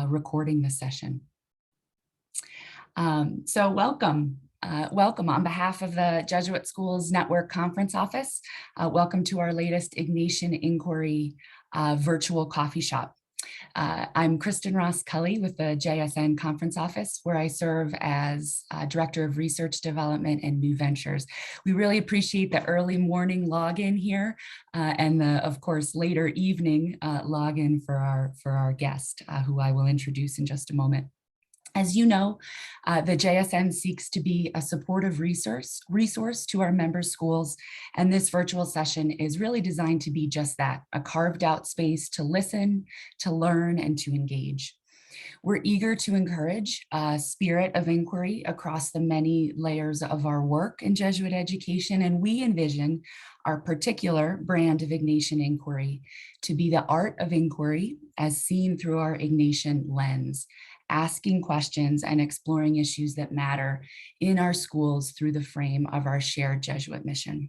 recording this session. So welcome. Welcome on behalf of the Jesuit Schools Network Conference Office. Welcome to our latest Ignatian Inquiry virtual coffee shop. I'm Kristen Ross Cully with the JSN Conference Office, where I serve as Director of Research Development and New Ventures. We really appreciate the early morning login here and the, of course, later evening login for our guest, who I will introduce in just a moment. As you know, the JSN seeks to be a supportive resource to our member schools, and this virtual session is really designed to be just that, a carved out space to listen, to learn, and to engage. We're eager to encourage a spirit of inquiry across the many layers of our work in Jesuit education, and we envision our particular brand of Ignatian inquiry to be the art of inquiry as seen through our Ignatian lens, asking questions and exploring issues that matter in our schools through the frame of our shared Jesuit mission.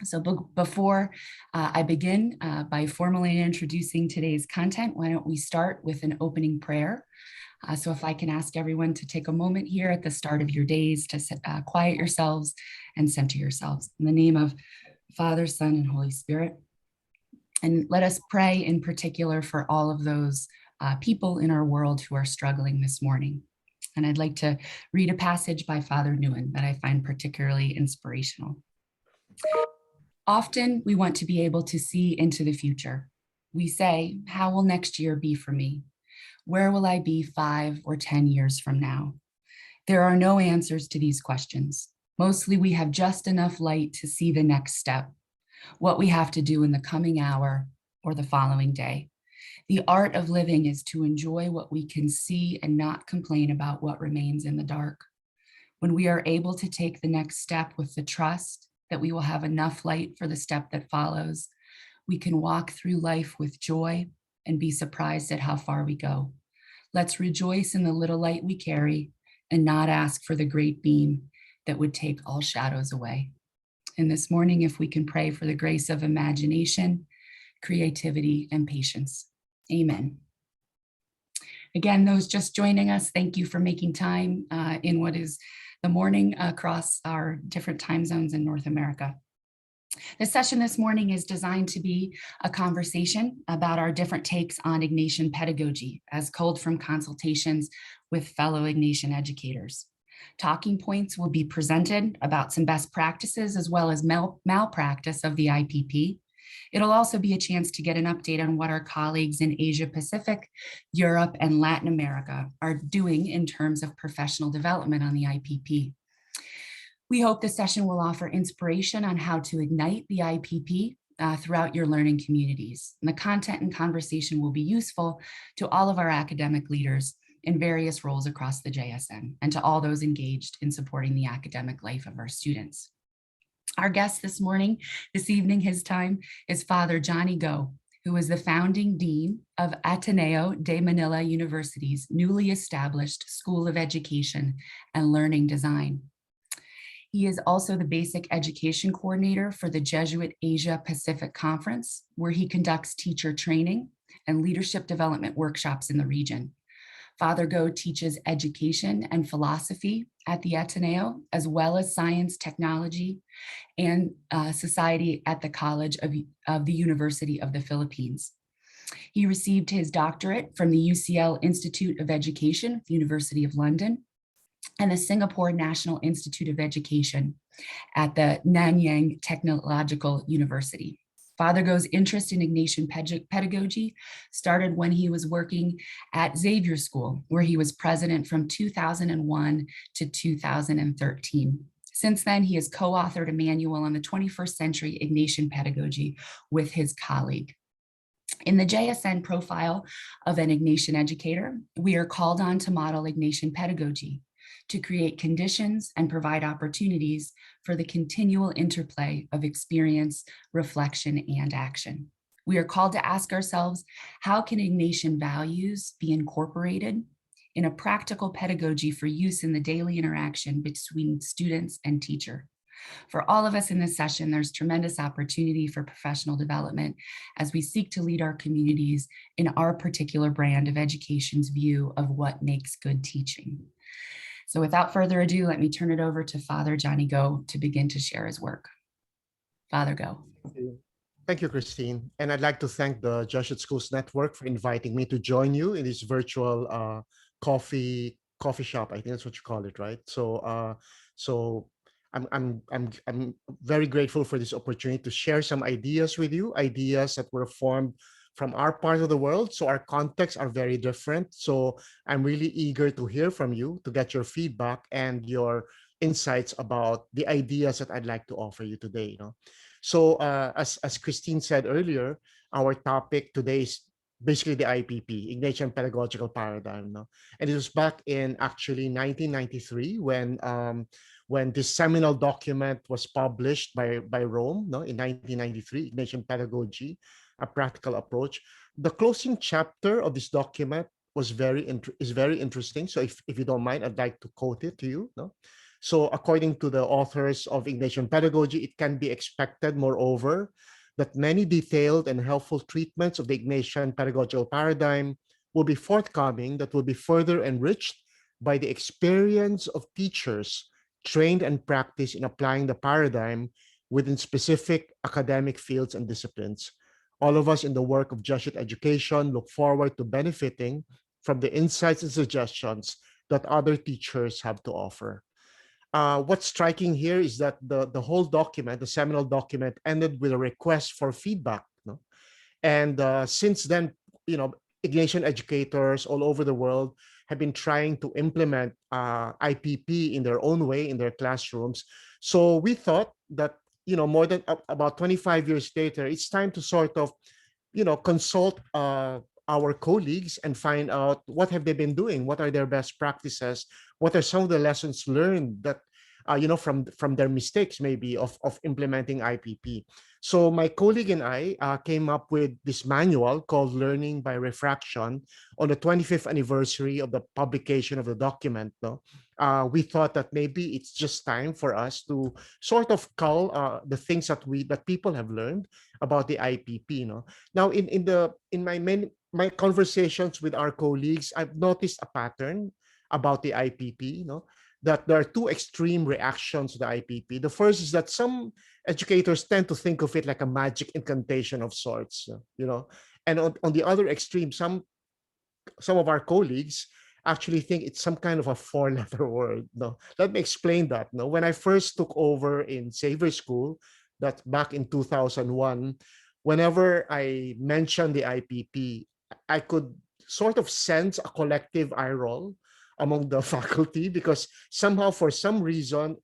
So before I begin by formally introducing today's content, why don't we start with an opening prayer? So if I can ask everyone to take a moment here at the start of your days to quiet yourselves and center yourselves. In the name of Father, Son, and Holy Spirit. And let us pray in particular for all of those people in our world who are struggling this morning. And I'd like to read a passage by Father Nguyen that I find particularly inspirational. Often we want to be able to see into the future. We say, how will next year be for me? Where will I be 5 or 10 years from now? There are no answers to these questions. Mostly we have just enough light to see the next step, what we have to do in the coming hour or the following day. The art of living is to enjoy what we can see and not complain about what remains in the dark. When we are able to take the next step with the trust that we will have enough light for the step that follows, we can walk through life with joy and be surprised at how far we go. Let's rejoice in the little light we carry and not ask for the great beam that would take all shadows away. And this morning, if we can pray for the grace of imagination, creativity, and patience. Amen. Again, those just joining us, thank you for making time in what is the morning across our different time zones in North America. The session this morning is designed to be a conversation about our different takes on Ignatian pedagogy as culled from consultations with fellow Ignatian educators. Talking points will be presented about some best practices as well as malpractice of the IPP. It'll also be a chance to get an update on what our colleagues in Asia Pacific, Europe, and Latin America are doing in terms of professional development on the IPP. We hope this session will offer inspiration on how to ignite the IPP throughout your learning communities. And the content and conversation will be useful to all of our academic leaders in various roles across the JSN and to all those engaged in supporting the academic life of our students. Our guest this evening, his time, is Father Johnny Go, who is the founding dean of Ateneo de Manila University's newly established School of Education and Learning Design. He is also the basic education coordinator for the Jesuit Asia Pacific Conference, where he conducts teacher training and leadership development workshops in the region. Father Go teaches education and philosophy at the Ateneo, as well as science, technology, and society at the College of the University of the Philippines. He received his doctorate from the UCL Institute of Education, the University of London, and the Singapore National Institute of Education at the Nanyang Technological University. Father Go's interest in Ignatian pedagogy started when he was working at Xavier School, where he was president from 2001 to 2013. Since then, he has co-authored a manual on the 21st century Ignatian pedagogy with his colleague. In the JSN profile of an Ignatian educator, we are called on to model Ignatian pedagogy, to create conditions and provide opportunities for the continual interplay of experience, reflection, and action. We are called to ask ourselves, how can Ignatian values be incorporated in a practical pedagogy for use in the daily interaction between students and teacher? For all of us in this session, there's tremendous opportunity for professional development as we seek to lead our communities in our particular brand of education's view of what makes good teaching. So without further ado, let me turn it over to Father Johnny Go to begin to share his work. Father Go. Thank you, Christine. And I'd like to thank the Jesuit Schools Network for inviting me to join you in this virtual coffee shop. I think that's what you call it, right? So I'm very grateful for this opportunity to share some ideas with you, ideas that were formed from our part of the world. So our contexts are very different. So I'm really eager to hear from you, to get your feedback and your insights about the ideas that I'd like to offer you today. So as Christine said earlier, our topic today is basically the IPP, Ignatian Pedagogical Paradigm. No? And it was back in actually 1993 when this seminal document was published by Rome, no, in 1993, Ignatian Pedagogy, a Practical Approach. The closing chapter of this document was is very interesting. So if you don't mind, I'd like to quote it to you. No? So according to the authors of Ignatian Pedagogy, it can be expected, moreover, that many detailed and helpful treatments of the Ignatian pedagogical paradigm will be forthcoming that will be further enriched by the experience of teachers trained and practiced in applying the paradigm within specific academic fields and disciplines. All of us in the work of Jesuit education look forward to benefiting from the insights and suggestions that other teachers have to offer. What's striking here is that the whole document, the seminal document, ended with a request for feedback. No? And since then, Ignatian educators all over the world have been trying to implement IPP in their own way in their classrooms. So we thought that, more than about 25 years later, it's time to sort of, consult our colleagues and find out what have they been doing, what are their best practices, what are some of the lessons learned that from their mistakes maybe of implementing IPP. So my colleague and I came up with this manual called Learning by Refraction on the 25th anniversary of the publication of the document. No? We thought that maybe it's just time for us to sort of cull the things that people have learned about the IPP. No? Now in my conversations with our colleagues, I've noticed a pattern about the IPP. That there are two extreme reactions to the IPP. The first is that some educators tend to think of it like a magic incantation of sorts, and on the other extreme, some of our colleagues actually think it's some kind of a four-letter word. No, let me explain that. No, when I first took over in Xavier School, that's back in 2001, whenever I mentioned the IPP, I could sort of sense a collective eye roll among the faculty because somehow, for some reason,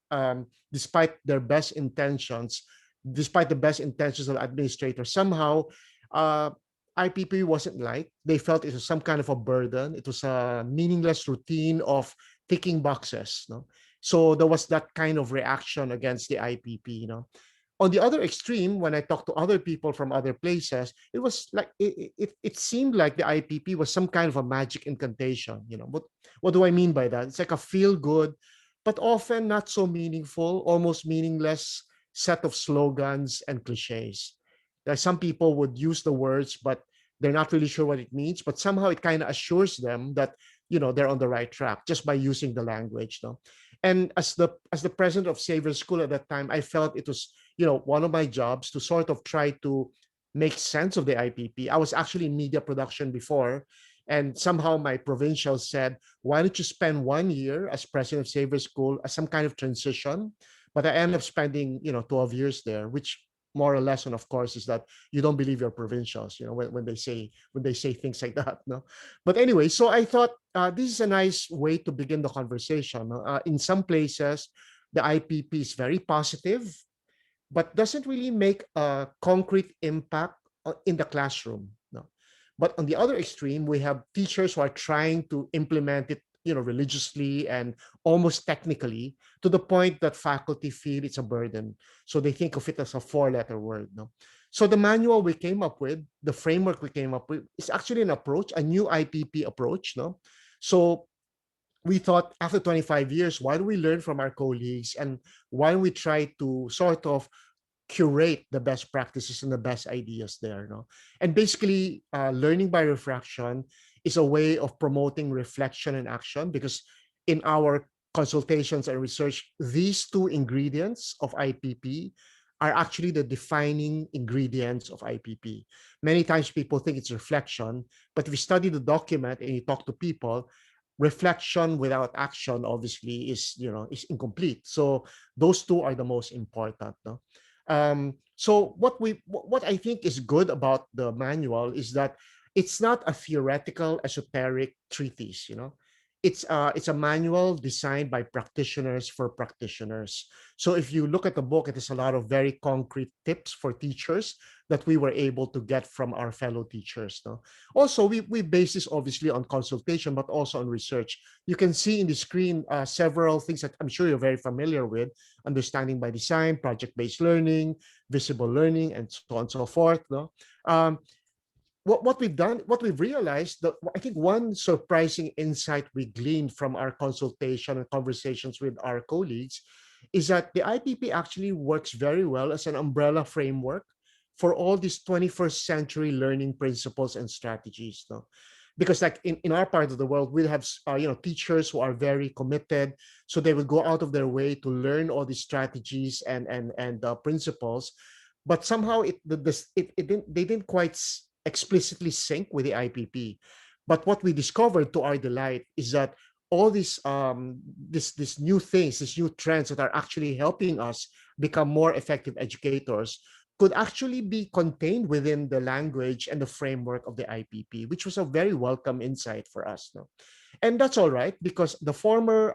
despite their best intentions, despite the best intentions of the administrator, somehow IPP wasn't liked. They felt it was some kind of a burden. It was a meaningless routine of ticking boxes. No? So there was that kind of reaction against the IPP. On the other extreme, when I talked to other people from other places, it was like it seemed like the IPP was some kind of a magic incantation. What do I mean by that? It's like a feel good, but often not so meaningful, almost meaningless set of slogans and cliches. That some people would use the words, but they're not really sure what it means. But somehow it kind of assures them that they're on the right track just by using the language. No? And as the president of Xavier School at that time, I felt it was one of my jobs to sort of try to make sense of the IPP. I was actually in media production before, and somehow my provincial said, why don't you spend 1 year as president of Xavier School as some kind of transition? But I ended up spending 12 years there, which moral lesson, of course, is that you don't believe your provincials, when they say things like that. No, but anyway, so I thought this is a nice way to begin the conversation. In some places, the IPP is very positive, but doesn't really make a concrete impact in the classroom. No, but on the other extreme, we have teachers who are trying to implement it religiously and almost technically to the point that faculty feel it's a burden. So they think of it as a four-letter word. No? So the manual we came up with, the framework we came up with is actually an approach, a new IPP approach. No? So we thought after 25 years, why do we learn from our colleagues, and why don't we try to sort of curate the best practices and the best ideas there, no? And basically, learning by refraction is a way of promoting reflection and action, because in our consultations and research, these two ingredients of IPP are actually the defining ingredients of IPP. Many times people think it's reflection, but if you study the document and you talk to people, reflection without action obviously is, is incomplete. So those two are the most important, no? So what I think is good about the manual is that it's not a theoretical esoteric treatise. It's a manual designed by practitioners for practitioners. So if you look at the book, it is a lot of very concrete tips for teachers that we were able to get from our fellow teachers, no? Also, we base this obviously on consultation, but also on research. You can see in the screen several things that I'm sure you're very familiar with: understanding by design, project-based learning, visible learning, and so on and so forth. No? What we've done, what we've realized, that I think one surprising insight we gleaned from our consultation and conversations with our colleagues is that the IPP actually works very well as an umbrella framework for all these 21st century learning principles and strategies. No? Because like in our part of the world, we have teachers who are very committed, so they will go out of their way to learn all these strategies and principles, but somehow they didn't quite explicitly sync with the IPP. But what we discovered to our delight is that all these this new things, these new trends that are actually helping us become more effective educators could actually be contained within the language and the framework of the IPP, which was a very welcome insight for us. No? And that's all right, because the former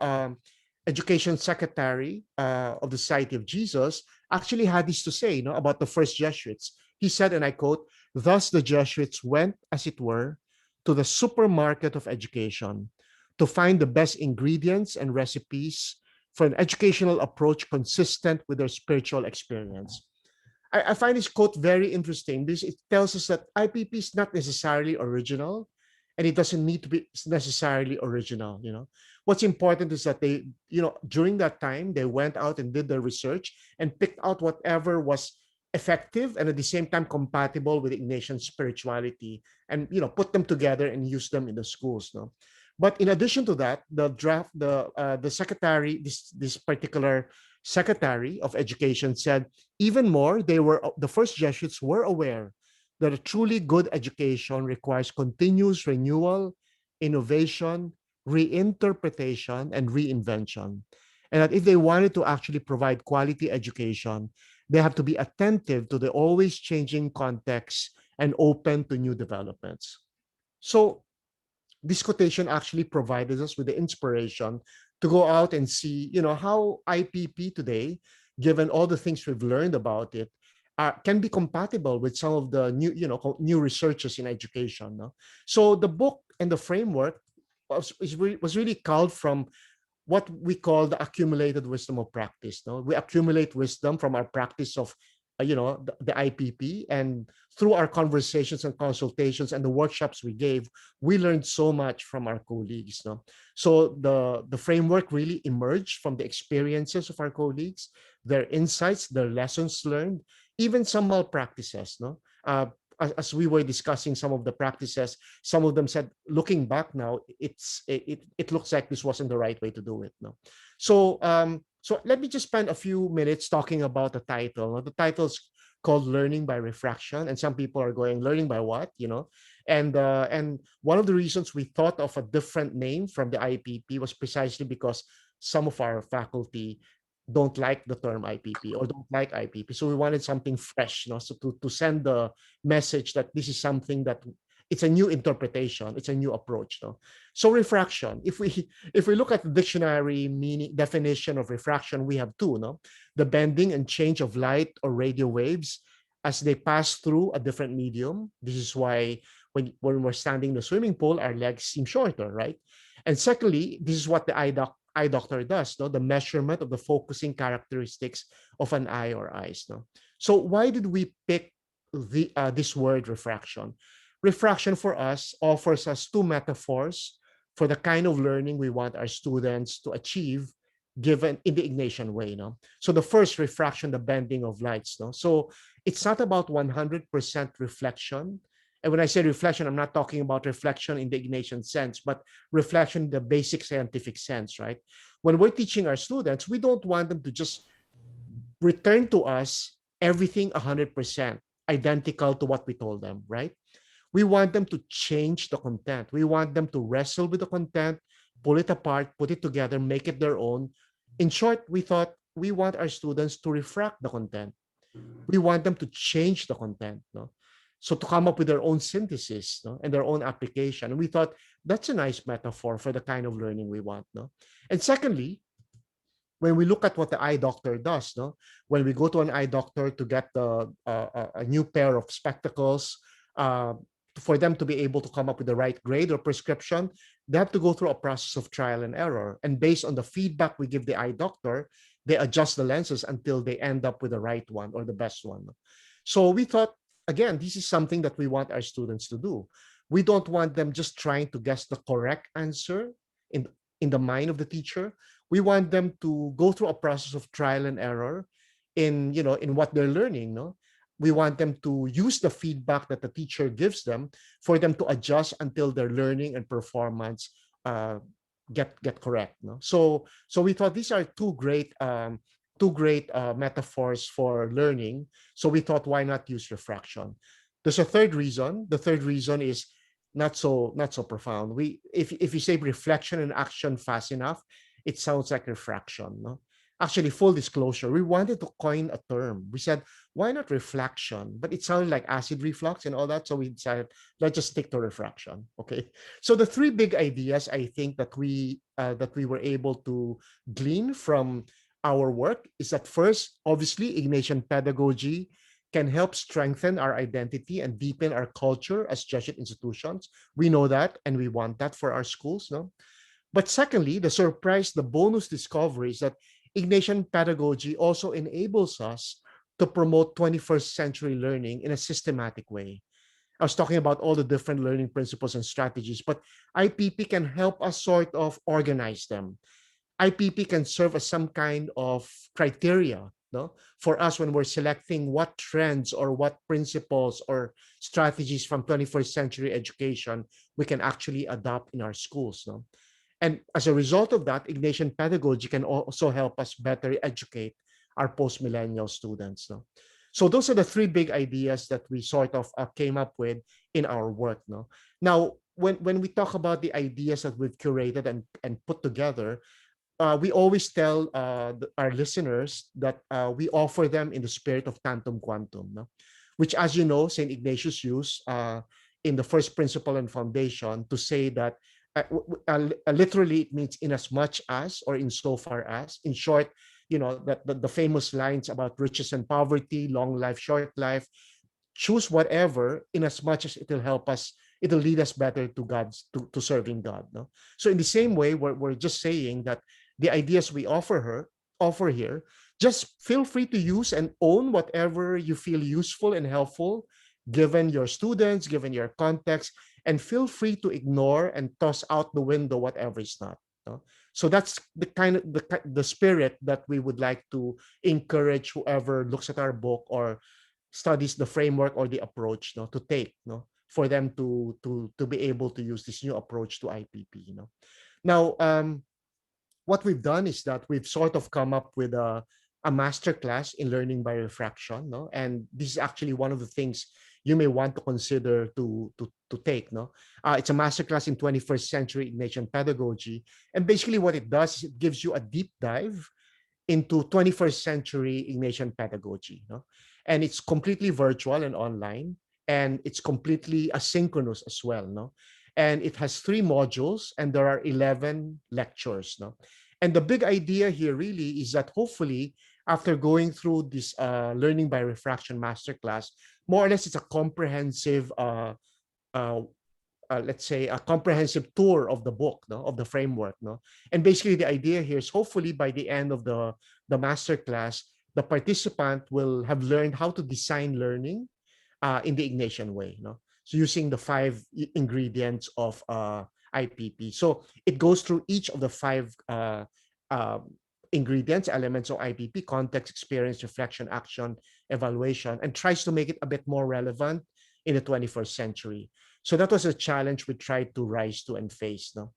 education secretary of the Society of Jesus actually had this to say, about the first Jesuits. He said, and I quote, "Thus the Jesuits went, as it were, to the supermarket of education to find the best ingredients and recipes for an educational approach consistent with their spiritual experience." I find this quote very interesting because it tells us that IPP is not necessarily original, and it doesn't need to be necessarily original. What's important is that they, during that time, they went out and did their research and picked out whatever was effective and at the same time compatible with Ignatian spirituality, and put them together and use them in the schools. No? But in addition to that, the secretary, this particular secretary of education, said even more. The first Jesuits were aware that a truly good education requires continuous renewal, innovation, reinterpretation, and reinvention. And that if they wanted to actually provide quality education, they have to be attentive to the always changing context and open to new developments. So this quotation actually provided us with the inspiration to go out and see, how IPP today, given all the things we've learned about it, can be compatible with some of the new researches in education. No? So the book and the framework was really culled from what we call the accumulated wisdom of practice. No, we accumulate wisdom from our practice of, the IPP, and through our conversations and consultations and the workshops we gave, we learned so much from our colleagues. No, so the framework really emerged from the experiences of our colleagues, their insights, their lessons learned, even some malpractices. No. As we were discussing some of the practices, some of them said, looking back now, it looks like this wasn't the right way to do it. No, so let me just spend a few minutes talking about the title. The title's called "Learning by Refraction," and some people are going, "Learning by what?" And one of the reasons we thought of a different name from the IPP was precisely because some of our faculty don't like the term IPP or don't like IPP. So we wanted something fresh, so to send the message that this is something that it's a new interpretation, it's a new approach. No? So refraction, if we look at the dictionary meaning definition of refraction, we have two, no? The bending and change of light or radio waves as they pass through a different medium. This is why when we're standing in the swimming pool, our legs seem shorter, right? And secondly, this is what the eye doctor does, no? The measurement of the focusing characteristics of an eye or eyes. No? So why did we pick this word refraction? Refraction for us offers us two metaphors for the kind of learning we want our students to achieve given in the Ignatian way. No? So the first, refraction, the bending of lights. No? So it's not about 100% reflection. And when I say reflection, I'm not talking about reflection in the Ignatian sense, but reflection in the basic scientific sense, right? When we're teaching our students, we don't want them to just return to us everything 100% identical to what we told them, right? We want them to change the content. We want them to wrestle with the content, pull it apart, put it together, make it their own. In short, we thought we want our students to refract the content. We want them to change the content. No? So to come up with their own synthesis, no? And their own application. And we thought that's a nice metaphor for the kind of learning we want. No? And secondly, when we look at what the eye doctor does, no, when we go to an eye doctor to get a new pair of spectacles, uh, for them to be able to come up with the right grade or prescription, they have to go through a process of trial and error. And based on the feedback we give the eye doctor, they adjust the lenses until they end up with the right one or the best one. So we thought, again, this is something that we want our students to do. We don't want them just trying to guess the correct answer in the mind of the teacher. We want them to go through a process of trial and error in what they're learning. No, we want them to use the feedback that the teacher gives them for them to adjust until their learning and performance get correct. No, so we thought these are two great metaphors for learning. So we thought, why not use refraction? There's a third reason. The third reason is not so profound. If you say reflection and action fast enough, it sounds like refraction. No? Actually, full disclosure, we wanted to coin a term. We said, why not reflection? But it sounded like acid reflux and all that. So we decided, let's just stick to refraction. Okay. So the three big ideas I think that we were able to glean from our work is that first, obviously, Ignatian pedagogy can help strengthen our identity and deepen our culture as Jesuit institutions. We know that, and we want that for our schools. No? But secondly, the bonus discovery is that Ignatian pedagogy also enables us to promote 21st century learning in a systematic way. I was talking about all the different learning principles and strategies, but IPP can help us sort of organize them. IPP can serve as some kind of criteria, no, for us when we're selecting what trends or what principles or strategies from 21st century education we can actually adopt in our schools. No? And as a result of that, Ignatian pedagogy can also help us better educate our post-millennial students. No? So those are the three big ideas that we sort of came up with in our work. No? Now, when we talk about the ideas that we've curated and put together, we always tell our listeners that we offer them in the spirit of tantum quantum, no? Which, as you know, St. Ignatius used in the first principle and foundation to say that literally it means in as much as or in so far as. In short, that the famous lines about riches and poverty, long life, short life, choose whatever in as much as it'll help us, it'll lead us better to serving God. No? So in the same way, we're just saying that the ideas we offer here, just feel free to use and own whatever you feel useful and helpful, given your students, given your context, and feel free to ignore and toss out the window whatever is not. No? So that's the kind of the spirit that we would like to encourage whoever looks at our book or studies the framework or the approach, no, to take, no, for them to be able to use this new approach to IPP. Now, what we've done is that we've sort of come up with a masterclass in learning by refraction, no, and this is actually one of the things you may want to consider to take. No, it's a masterclass in 21st century Ignatian pedagogy, and basically what it does is it gives you a deep dive into 21st century Ignatian pedagogy. No? And it's completely virtual and online, and it's completely asynchronous as well. No? And it has 3 modules, and there are 11 lectures. No? And the big idea here really is that hopefully, after going through this learning by refraction masterclass, more or less it's a comprehensive uh, let's say a comprehensive tour of the book, no, of the framework, no, and basically the idea here is hopefully by the end of the master class, the participant will have learned how to design learning in the Ignatian way, no, so using the 5 ingredients of IPP. So it goes through each of the five uh, ingredients, elements of IPP: context, experience, reflection, action, evaluation, and tries to make it a bit more relevant in the 21st century. So that was a challenge we tried to rise to and face. No?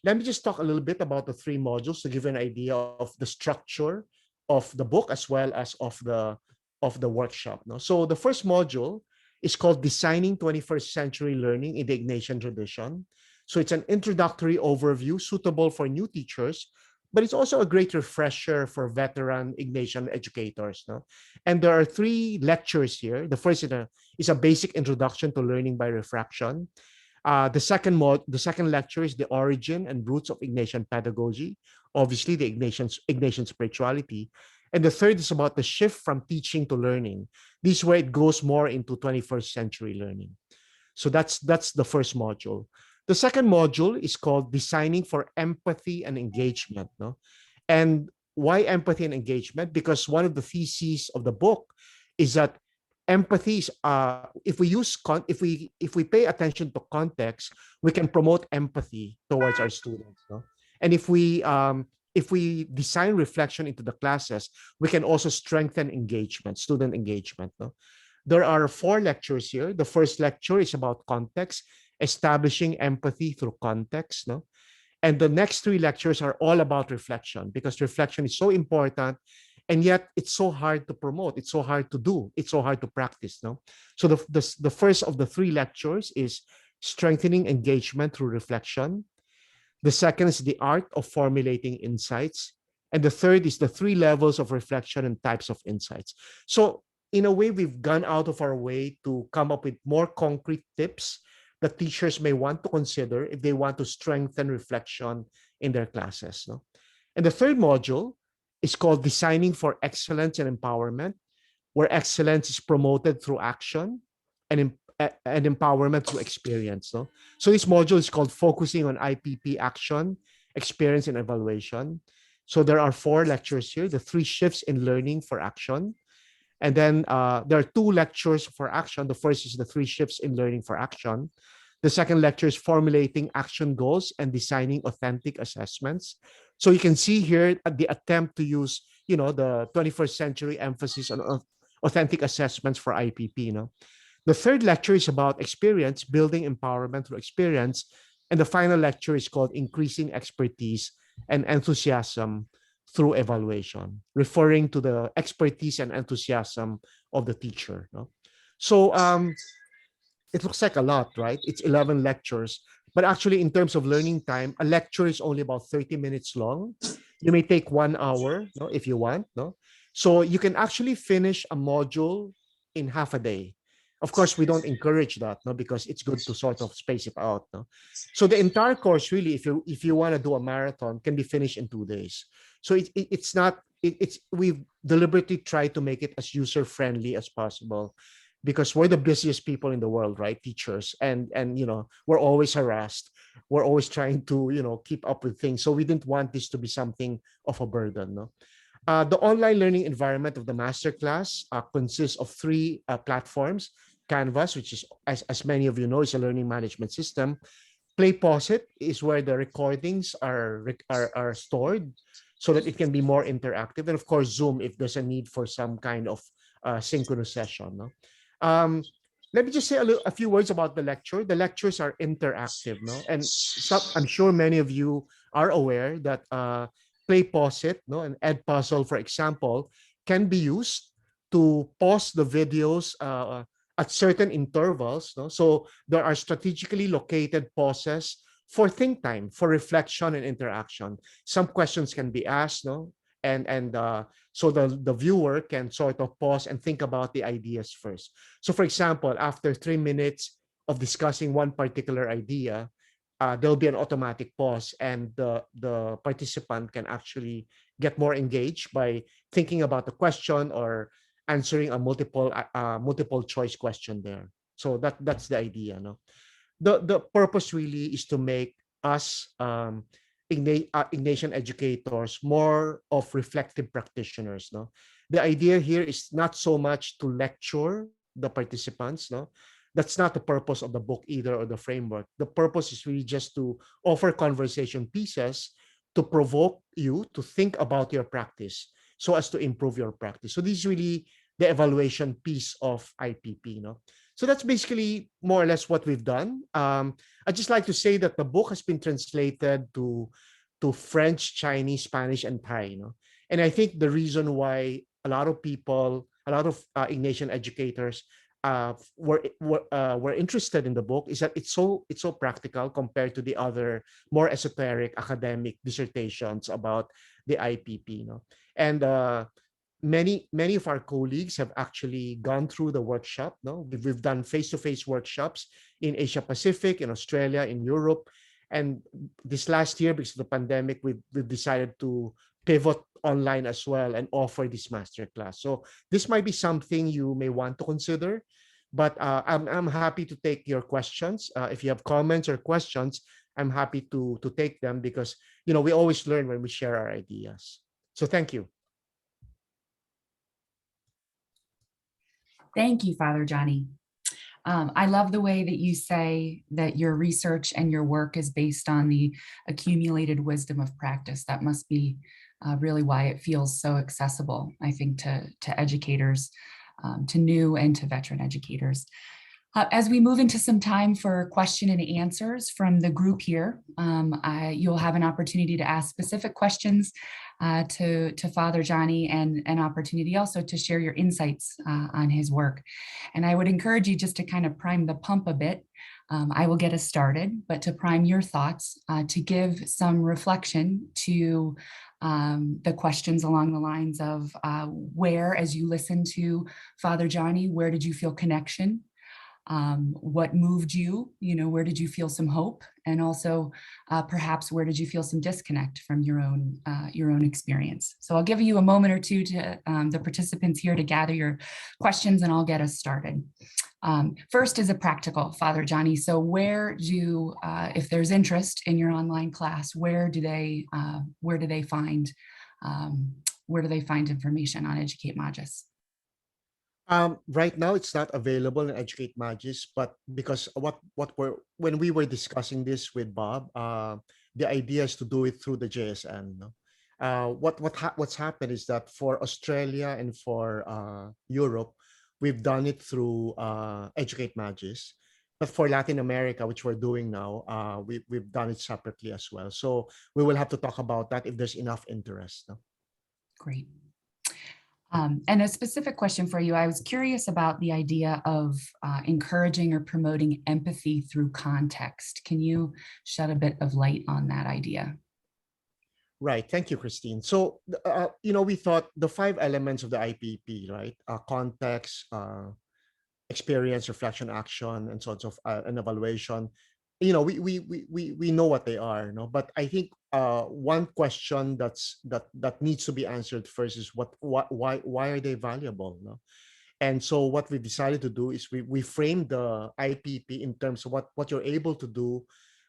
Let me just talk a little bit about the three modules to give you an idea of the structure of the book as well as of the workshop. No? So the first module is called Designing 21st Century Learning in the Ignatian Tradition. So it's an introductory overview suitable for new teachers, but it's also a great refresher for veteran Ignatian educators. No? And there are three lectures here. The first is a basic introduction to learning by refraction. The second lecture is the origin and roots of Ignatian pedagogy, obviously the Ignatian spirituality. And the third is about the shift from teaching to learning. This way it goes more into 21st century learning. So that's the first module. The second module is called Designing for Empathy and Engagement. No? And why empathy and engagement? Because one of the theses of the book is that empathy is if we pay attention to context, we can promote empathy towards our students. No? And if we design reflection into the classes, we can also strengthen engagement, student engagement. No? There are 4 lectures here. The first lecture is about context, establishing empathy through context. No? And the next 3 lectures are all about reflection, because reflection is so important, and yet it's so hard to promote. It's so hard to do. It's so hard to practice. No? So the first of the 3 lectures is strengthening engagement through reflection. The second is the art of formulating insights. And the third is the 3 levels of reflection and types of insights. So in a way, we've gone out of our way to come up with more concrete tips that teachers may want to consider if they want to strengthen reflection in their classes. No? And the third module is called Designing for Excellence and Empowerment, where excellence is promoted through action and empowerment through experience. No? So this module is called Focusing on IPP Action, Experience, and Evaluation. So there are 4 lectures here, the 3 shifts in learning for action. And then there are 2 lectures for action. The first is the 3 shifts in learning for action. The second lecture is formulating action goals and designing authentic assessments. So you can see here the attempt to use, the 21st century emphasis on authentic assessments for IPP. The third lecture is about experience, building empowerment through experience. And the final lecture is called Increasing Expertise and Enthusiasm through Evaluation, referring to the expertise and enthusiasm of the teacher. So it looks like a lot, right? It's 11 lectures, but actually in terms of learning time, a lecture is only about 30 minutes long. You may take 1 hour, if you want. So you can actually finish a module in half a day. Of course, we don't encourage that, because it's good to sort of space it out. So the entire course, really, if you want to do a marathon, can be finished in 2 days. So we've deliberately tried to make it as user friendly as possible, because we're the busiest people in the world, right? Teachers, and we're always harassed. We're always trying to keep up with things. So we didn't want this to be something of a burden. The online learning environment of the masterclass consists of 3 platforms. Canvas, which is, as many of you know, is a learning management system. Play Pause It is where the recordings are stored so that it can be more interactive. And of course, Zoom, if there's a need for some kind of synchronous session. Let me just say a few words about the lecture. The lectures are interactive. And I'm sure many of you are aware that Play Pause It, and Edpuzzle, for example, can be used to pause the videos at certain intervals. So there are strategically located pauses for think time, for reflection and interaction. Some questions can be asked, and so the viewer can sort of pause and think about the ideas first. So for example, after 3 minutes of discussing one particular idea, there'll be an automatic pause, and the participant can actually get more engaged by thinking about the question or answering a multiple choice question there. So that's the idea. The purpose really is to make us Ignatian educators more of reflective practitioners. The idea here is not so much to lecture the participants, that's not the purpose of the book either, or the framework. The purpose is really just to offer conversation pieces to provoke you to think about your practice so as to improve your practice. So this is really the evaluation piece of IPP. So that's basically more or less what we've done. I'd just like to say that the book has been translated to French, Chinese, Spanish, and Thai. And I think the reason why a lot of people, a lot of Ignatian educators were interested in the book is that it's so practical compared to the other more esoteric academic dissertations about the IPP. And many of our colleagues have actually gone through the workshop. We've done face-to-face workshops in Asia Pacific, in Australia, in Europe, and this last year, because of the pandemic, we've decided to pivot online as well and offer this masterclass. So this might be something you may want to consider, but I'm happy to take your questions. If you have comments or questions, I'm happy to take them, because we always learn when we share our ideas. So thank you. Thank you, Father Johnny. I love the way that you say that your research and your work is based on the accumulated wisdom of practice. That must be really why it feels so accessible, I think, to educators, to new and to veteran educators. As we move into some time for question and answers from the group here, you'll have an opportunity to ask specific questions to Father Johnny, and an opportunity also to share your insights on his work. And I would encourage you just to kind of prime the pump a bit. I will get us started, but to prime your thoughts, to give some reflection to the questions along the lines of where, as you listen to Father Johnny, where did you feel connection? What moved you? Where did you feel some hope? And also perhaps where did you feel some disconnect from your own experience? So I'll give you a moment or two to the participants here to gather your questions, and I'll get us started. First is a practical, Father Johnny. So if there's interest in your online class, where do they find information on Educate Magis? Right now, it's not available in Educate Magis, but because when we were discussing this with Bob, the idea is to do it through the JSN. What's happened is that for Australia and for Europe, we've done it through Educate Magis, but for Latin America, which we're doing now, we've done it separately as well. So we will have to talk about that if there's enough interest. Great. And a specific question for you. I was curious about the idea of encouraging or promoting empathy through context. Can you shed a bit of light on that idea? Right. Thank you, Christine. So, we thought the 5 elements of the IPP, right? Context, experience, reflection, action, and so on, and evaluation. We know what they are, but I think one question that needs to be answered first is why are they valuable? And so what we decided to do is we framed the IPP in terms of what you're able to do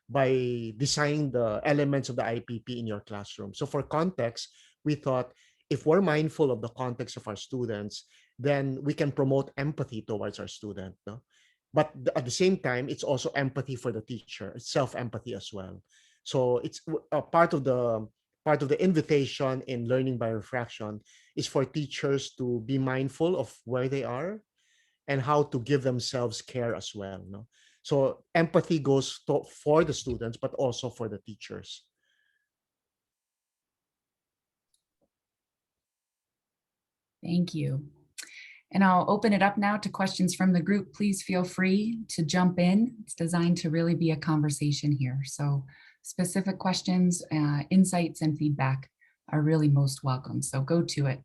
by designing the elements of the IPP in your classroom. So for context, we thought if we're mindful of the context of our students, then we can promote empathy towards our student. But at the same time, it's also empathy for the teacher. It's self-empathy as well. So it's a part of the invitation in learning by refraction is for teachers to be mindful of where they are and how to give themselves care as well. So empathy goes for the students, but also for the teachers. Thank you. And I'll open it up now to questions from the group. Please feel free to jump in. It's designed to really be a conversation here. So specific questions, insights, and feedback are really most welcome. So go to it.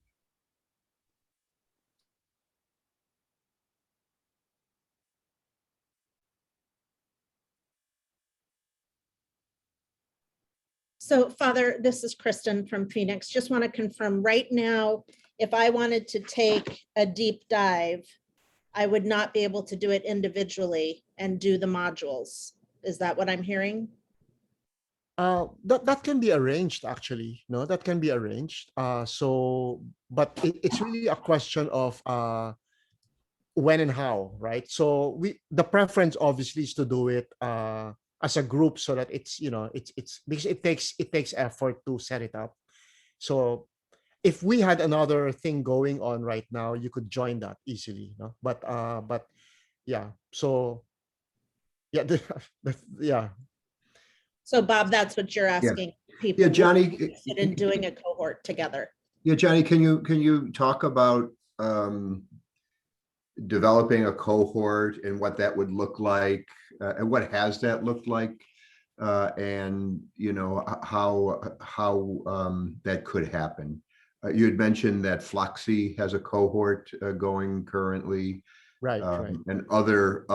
So, Father, this is Kristen from Phoenix. Just want to confirm right now, if I wanted to take a deep dive, I would not be able to do it individually and do the modules. Is that what I'm hearing? That can be arranged, actually. No, that can be arranged. But it's really a question of when and how, right? So the preference obviously is to do it as a group, so that it's, it's because it takes effort to set it up. So if we had another thing going on right now, you could join that easily, no? But yeah, so yeah, yeah. So Bob, that's what you're Yeah. asking people. Yeah, would Johnny. be interested in doing a cohort together. Yeah, Johnny, can you talk about developing a cohort and what that would look like, and what has that looked like, and how that could happen? You had mentioned that Floxy has a cohort going currently, Right, right, and other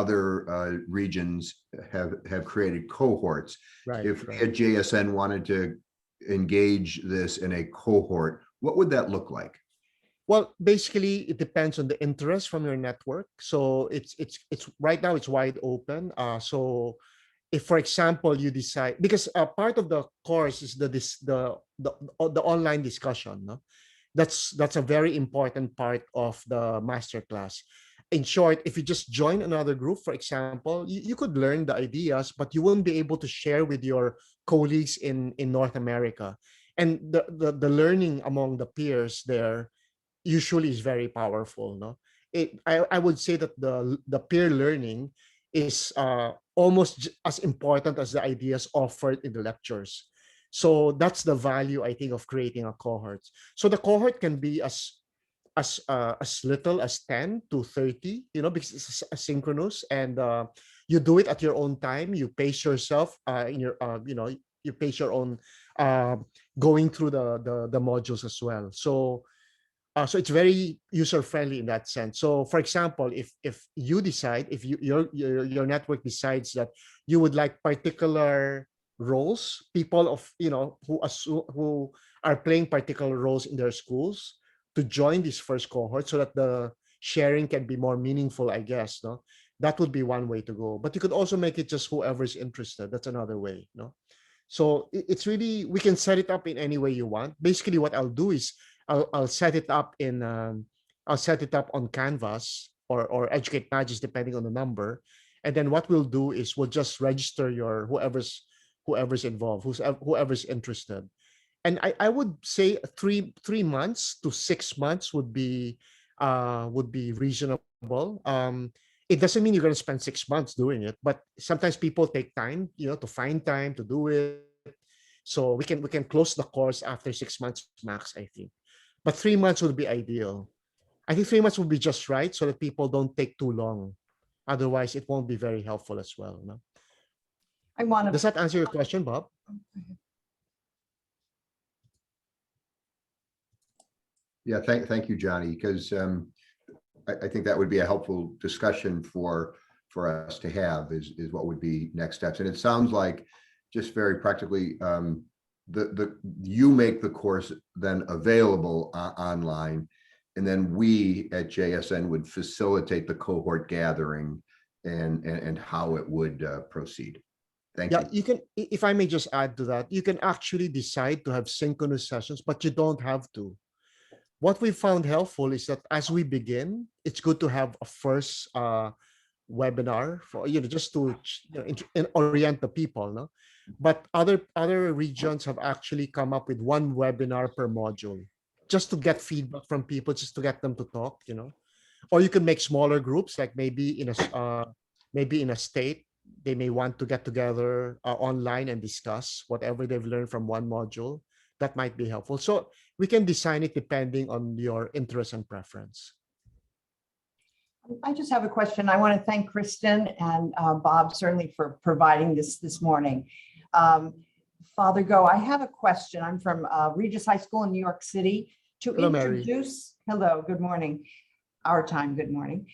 regions have created cohorts. right, If we right. at JSN wanted to engage this in a cohort, what would that look like? Well, basically, it depends on the interest from your network. So it's right now it's wide open. So if, for example, you decide, because part of the course is the online discussion, no? That's a very important part of the masterclass. In short, if you just join another group, for example, you could learn the ideas, but you won't be able to share with your colleagues in North America. And the learning among the peers there usually is very powerful, no? I would say that the peer learning is almost as important as the ideas offered in the lectures. So that's the value, I think, of creating a cohort. So the cohort can be as little as 10 to 30, because it's asynchronous, and you do it at your own time. You pace yourself in your you pace your own going through the modules as well. So it's very user friendly in that sense. So for example, if you decide, if your network decides that you would like particular roles, people of who are playing particular roles in their schools, to join this first cohort, so that the sharing can be more meaningful, I guess, no? That would be one way to go. But you could also make it just whoever's interested. That's another way, no? So it's really, we can set it up in any way you want. Basically, what I'll do is I'll set it up I'll set it up on Canvas or Educate Magis, depending on the number. And then what we'll do is we'll just register your whoever's involved, whoever's interested. And I would say 3 months to 6 months would be reasonable. It doesn't mean you're going to spend 6 months doing it, but sometimes people take time, to find time to do it. So we can close the course after 6 months max, I think. But 3 months would be ideal. I think 3 months would be just right, so that people don't take too long. Otherwise, it won't be very helpful as well. No? Does that answer your question, Bob? Yeah, thank you, Johnny, because I think that would be a helpful discussion for us to have, is what would be next steps. And it sounds like, just very practically, you make the course then available online, and then we at JSN would facilitate the cohort gathering and how it would proceed. Thank you. You can, if I may just add to that, you can actually decide to have synchronous sessions, but you don't have to. What we found helpful is that as we begin, it's good to have a first webinar for just to orient the people, no? But other regions have actually come up with one webinar per module, just to get feedback from people, just to get them to talk, Or you can make smaller groups, like maybe in a state, they may want to get together online and discuss whatever they've learned from one module. That might be helpful. So we can design it depending on your interest and preference. I just have a question. I want to thank Kristen and Bob certainly for providing this morning. Father Go, I have a question. I'm from Regis High School in New York City. Hello, Mary. Hello, good morning. Our time, good morning.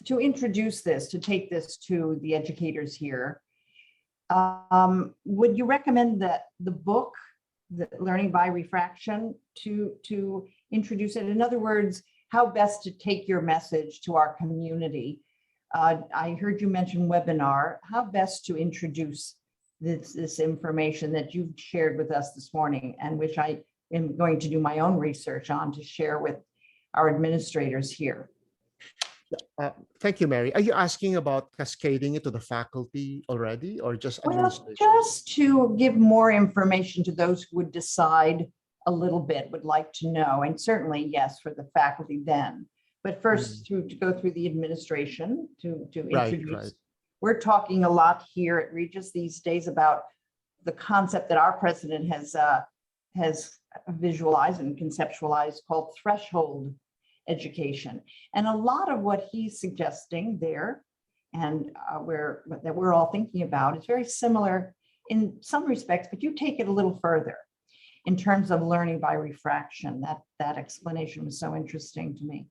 To introduce this, to take this to the educators here, would you recommend that the book, the Learning by Refraction, to introduce it? In other words, how best to take your message to our community? I heard you mention webinar. How best to introduce this information that you've shared with us this morning, and which I am going to do my own research on to share with our administrators here? Thank you, Mary. Are you asking about cascading it to the faculty already, or just Well, administration? just to give more information to those who would decide a little bit, would like to know, and certainly, yes, for the faculty then. But first, to go through the administration, to Right, introduce. right. We're talking a lot here at Regis these days about the concept that our president has visualized and conceptualized called threshold education. And a lot of what he's suggesting there and that we're all thinking about is very similar in some respects, but you take it a little further in terms of learning by refraction. That explanation was so interesting to me.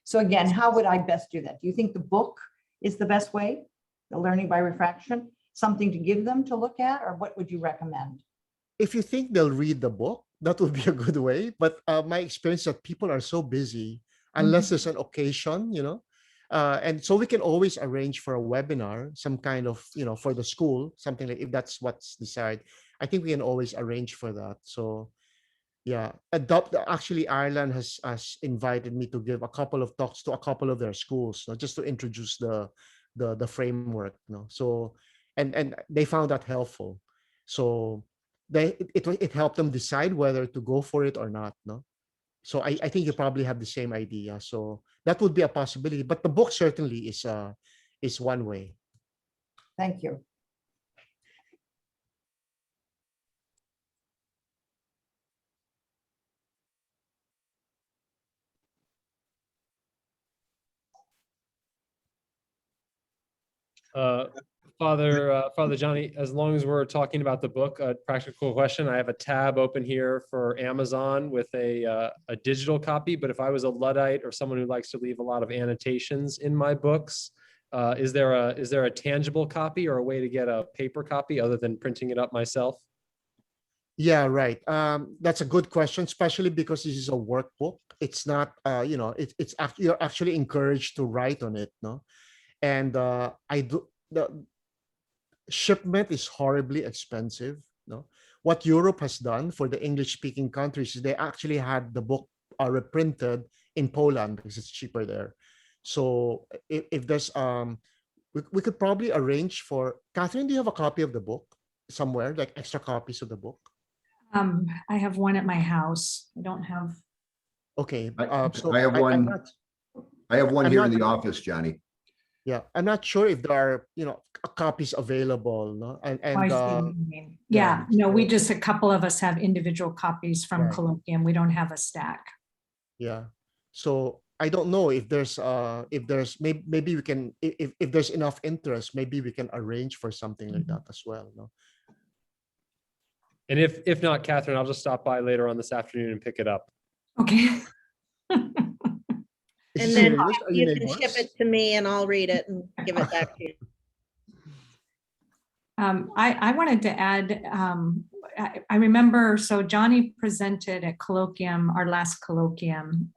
So again, how would I best do that? Do you think the book is the best way, the learning by refraction, something to give them to look at, or what would you recommend? If you think they'll read the book, that would be a good way. But my experience that people are so busy, unless there's an occasion, and so we can always arrange for a webinar, some kind of, for the school, something like, if that's what's decided, I think we can always arrange for that. So yeah, actually Ireland has invited me to give a couple of talks to a couple of their schools, just to introduce the framework. So and they found that helpful. So it helped them decide whether to go for it or not. So I think you probably have the same idea. So that would be a possibility, but the book certainly is one way. Thank you. Father Johnny, as long as we're talking about the book, a practical question. I have a tab open here for Amazon with a digital copy, but if I was a Luddite or someone who likes to leave a lot of annotations in my books, is there a tangible copy or a way to get a paper copy other than printing it up myself? Yeah, right. That's a good question, especially because this is a workbook. It's not, you're actually encouraged to write on it, no? And the shipment is horribly expensive, no? What Europe has done for the English-speaking countries is they actually had the book reprinted in Poland because it's cheaper there. So if there's, we could probably arrange for, Catherine, do you have a copy of the book somewhere, like extra copies of the book? I have one at my house. I don't have. Okay. So I have one. I have one I'm here in not- the office, Johnny. Yeah, I'm not sure if there are, copies available, no? I see what you mean. Yeah, yeah, no, we so- just, a couple of us have individual copies from Right. Colloquium. We don't have a stack. Yeah. So I don't know if there's maybe we can, if there's enough interest, maybe we can arrange for something like that as well, no? And if not, Catherine, I'll just stop by later on this afternoon and pick it up. Okay. Is And this then serious? Are you can neighbors? ship it to me and I'll read it and give it back to you. I wanted to add, I remember, so Johnny presented at Colloquium, our last Colloquium,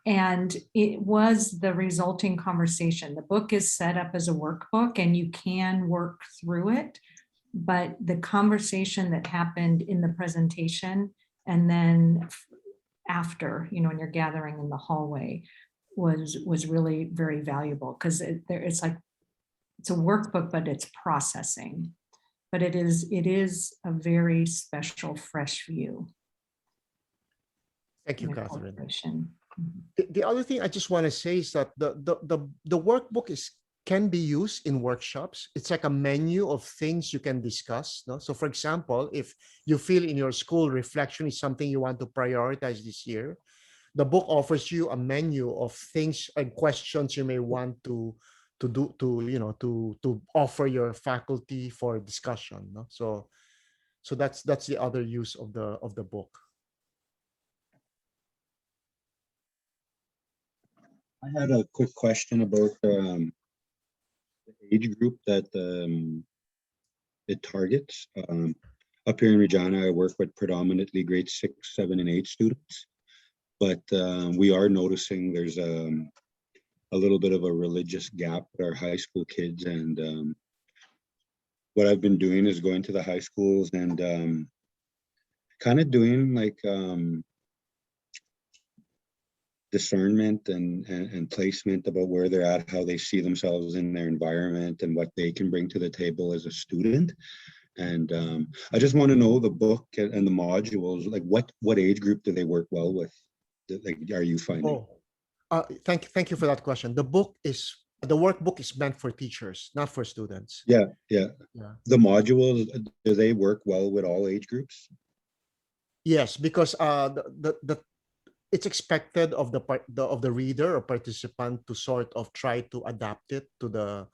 and it was the resulting conversation. The book is set up as a workbook and you can work through it, but the conversation that happened in the presentation and then after, when you're gathering in the hallway was really very valuable, because it's like, it's a workbook, but it's processing. But it is a very special, fresh view. Thank you, in the Catherine. corporation. The other thing I just want to say is that the workbook can be used in workshops. It's like a menu of things you can discuss. No? So for example, if you feel in your school reflection is something you want to prioritize this year, the book offers you a menu of things and questions you may want to offer your faculty for discussion. No? So that's the other use of the book. I had a quick question about the age group that it targets. Up here in Regina, I work with predominantly grade 6, 7, and 8 students, but we are noticing there's a little bit of a religious gap with our high school kids. And what I've been doing is going to the high schools and kind of doing like discernment and placement about where they're at, how they see themselves in their environment, and what they can bring to the table as a student. And I just want to know the book and the modules, like what age group do they work well with? Like, are you finding? Thank you for that question. The workbook is meant for teachers, not for students. Yeah. Yeah. The modules, do they work well with all age groups? Yes, because it's expected of the reader or participant to sort of try to adapt it to the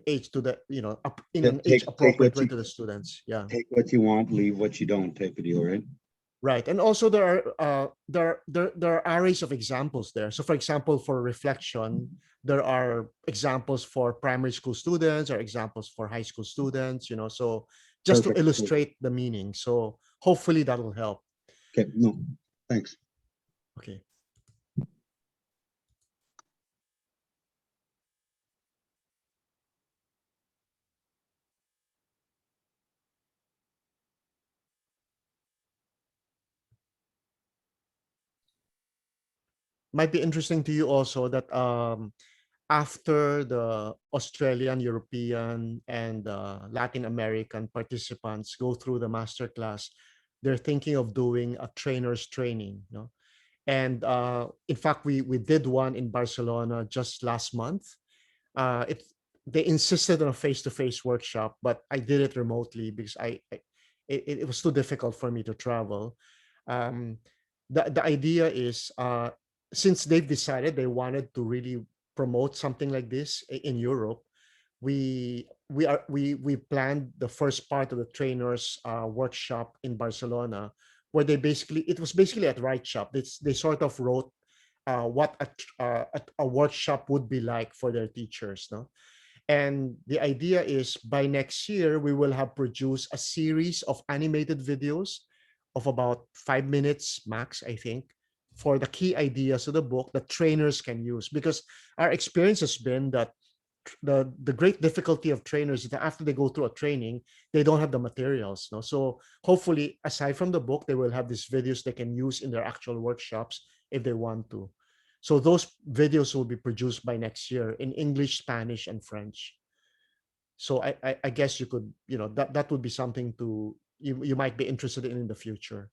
age, to the in an age appropriate way to the students. Yeah. Take what you want, leave what you don't, type of deal, right? Right, and also there are arrays of examples there. So, for example, for reflection, there are examples for primary school students or examples for high school students. So just Perfect. to illustrate the meaning. So hopefully that will help. Okay, no, thanks. Okay. Might be interesting to you also that after the Australian, European, and Latin American participants go through the masterclass, they're thinking of doing a trainer's training. And in fact, we did one in Barcelona just last month. They insisted on a face-to-face workshop, but I did it remotely because it was too difficult for me to travel. The idea is, since they've decided they wanted to really promote something like this in Europe, we planned the first part of the trainers workshop in Barcelona, where it was basically at Right Shop. They sort of wrote what a workshop would be like for their teachers, no? And the idea is by next year, we will have produced a series of animated videos of about 5 minutes max, I think, for the key ideas of the book that trainers can use. Because our experience has been that the great difficulty of trainers is that after they go through a training, they don't have the materials. No? So hopefully, aside from the book, they will have these videos they can use in their actual workshops if they want to. So those videos will be produced by next year in English, Spanish, and French. So I guess you could, that would be something you might be interested in the future.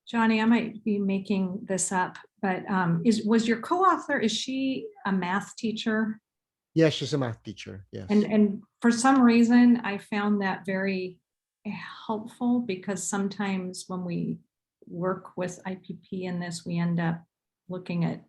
Johnny, I might be making this up, but was your co-author, is she a math teacher? Yes, she's a math teacher. Yes. And for some reason, I found that very helpful, because sometimes when we work with IPP in this, we end up looking at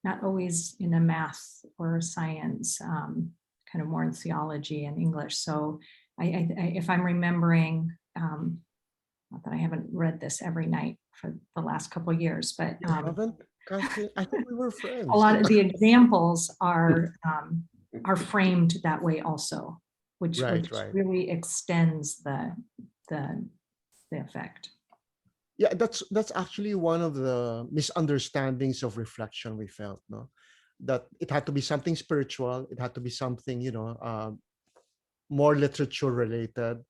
not always in a math or science, kind of more in theology and English. So if I'm remembering, not that I haven't read this every night for the last couple of years, but You haven't? I think we were friends. a lot of the examples are framed that way also, which Right. really extends the effect. Yeah, that's actually one of the misunderstandings of reflection we felt, no? That it had to be something spiritual, it had to be something, more literature related.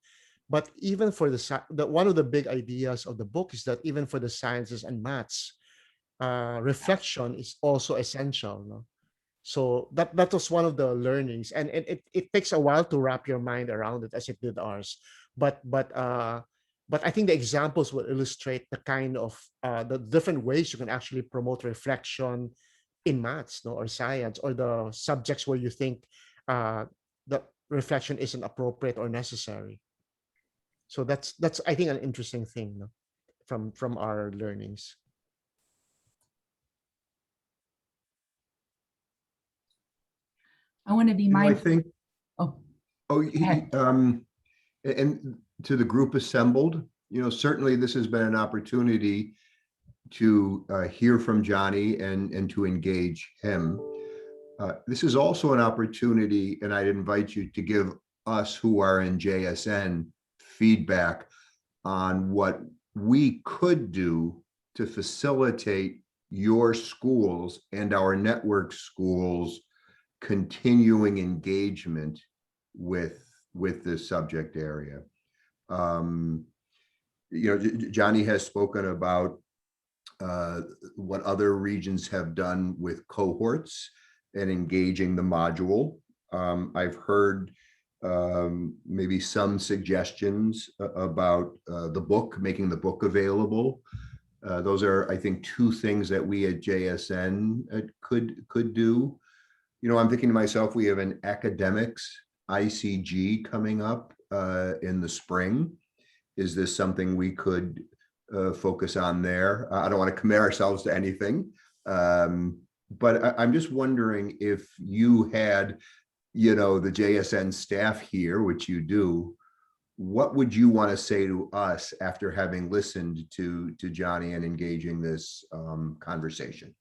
But even for one of the big ideas of the book is that even for the sciences and maths, reflection is also essential, no? So that was one of the learnings, and it takes a while to wrap your mind around it, as it did ours. But I think the examples will illustrate the kind of the different ways you can actually promote reflection in maths, no, or science, or the subjects where you think that reflection isn't appropriate or necessary. So that's I think an interesting thing, no, from our learnings. I want to be I mindful. think, Oh, and to the group assembled, certainly this has been an opportunity to hear from Johnny and to engage him. This is also an opportunity, and I'd invite you to give us who are in JSN feedback on what we could do to facilitate your schools and our network schools continuing engagement with this subject area. Johnny has spoken about what other regions have done with cohorts and engaging the module. I've heard maybe some suggestions about the book, making the book available. Those are, I think, two things that we at JSN could do. I'm thinking to myself, we have an academics ICG coming up in the spring. Is this something we could focus on there? I don't want to commit ourselves to anything, but I'm just wondering if you had, the JSN staff here, which you do, what would you want to say to us after having listened to Johnny and engaging this conversation?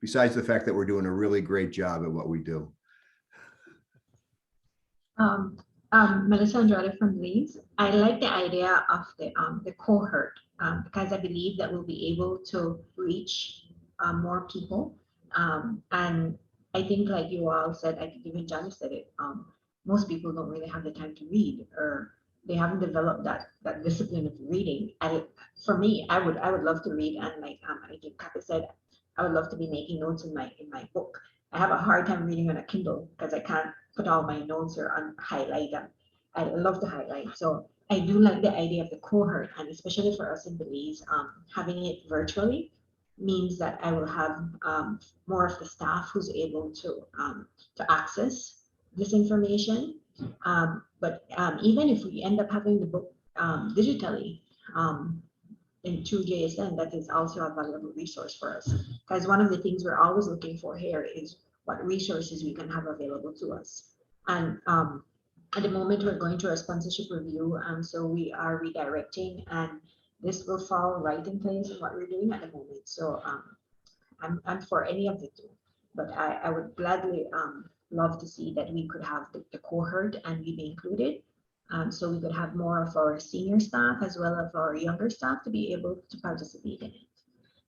Besides the fact that we're doing a really great job at what we do. Melissa Andrade from Leeds. I like the idea of the cohort because I believe that we'll be able to reach more people. And I think, like you all said, I think even Johnny said it, most people don't really have the time to read, or they haven't developed that discipline of reading. And for me, I would love to read, and like I think Kaka said, I would love to be making notes in my book. I have a hard time reading on a Kindle because I can't put all my notes or highlight them. I love to highlight. So I do like the idea of the cohort, and especially for us in Belize, having it virtually means that I will have more of the staff who's able to access this information. But even if we end up having the book digitally, into JSN, that is also a valuable resource for us. Because one of the things we're always looking for here is what resources we can have available to us. And at the moment, we're going through a sponsorship review, so we are redirecting, and this will fall right in place in what we're doing at the moment. So I'm for any of the two, but I would gladly love to see that we could have the cohort and we be included. So we could have more of our senior staff as well as our younger staff to be able to participate in it.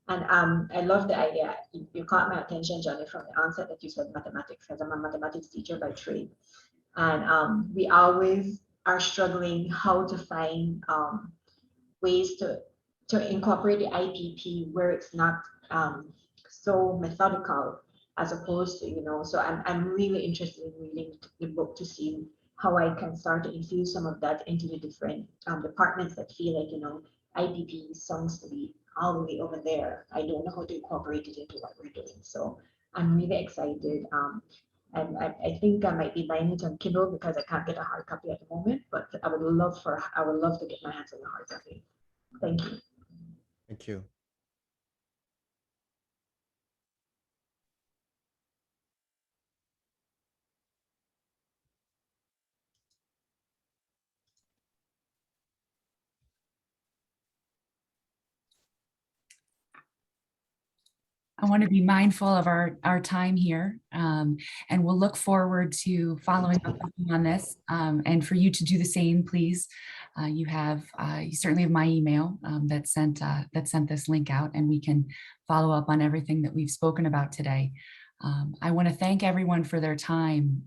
And I love the idea. You caught my attention, Johnny, from the onset that you said mathematics, because I'm a mathematics teacher by trade. And we always are struggling how to find ways to incorporate the IPP where it's not so methodical, as opposed to, so I'm really interested in reading the book to see how I can start to infuse some of that into the different departments that feel like, IPP songs to be all the way over there. I don't know how to incorporate it into what we're doing. So I'm really excited. And I think I might be buying it on Kindle because I can't get a hard copy at the moment, but I would love to get my hands on a hard copy. Thank you. Thank you. I want to be mindful of our time here, and we'll look forward to following up on this, and for you to do the same, please. You certainly have my email that sent this link out, and we can follow up on everything that we've spoken about today. I want to thank everyone for their time.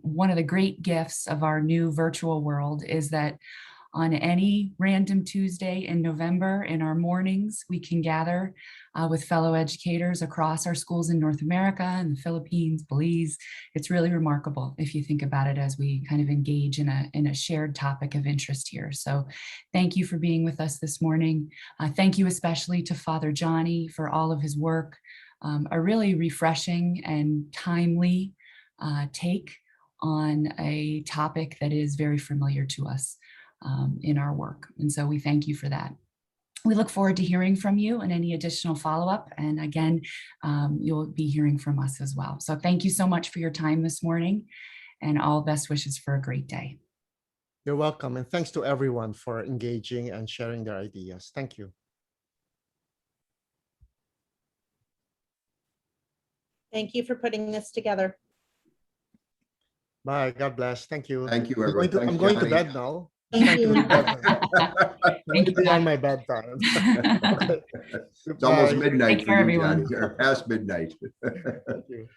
One of the great gifts of our new virtual world is that on any random Tuesday in November in our mornings, we can gather with fellow educators across our schools in North America and the Philippines, Belize. It's really remarkable if you think about it as we kind of engage in a shared topic of interest here. So thank you for being with us this morning. Thank you especially to Father Johnny for all of his work, a really refreshing and timely take on a topic that is very familiar to us in our work. And so we thank you for that. We look forward to hearing from you and any additional follow-up. And again, you'll be hearing from us as well. So thank you so much for your time this morning, and all best wishes for a great day. You're welcome. And thanks to everyone for engaging and sharing their ideas. Thank you. Thank you for putting this together. Bye. God bless. Thank you. Thank you, everyone. I'm going to Thanks, bed Johnny. now. Thank you. Thank you. Beyond my bedtime. Okay. It's almost Goodbye. midnight Take for care, you, Johnny, everyone. or past midnight. Thank you.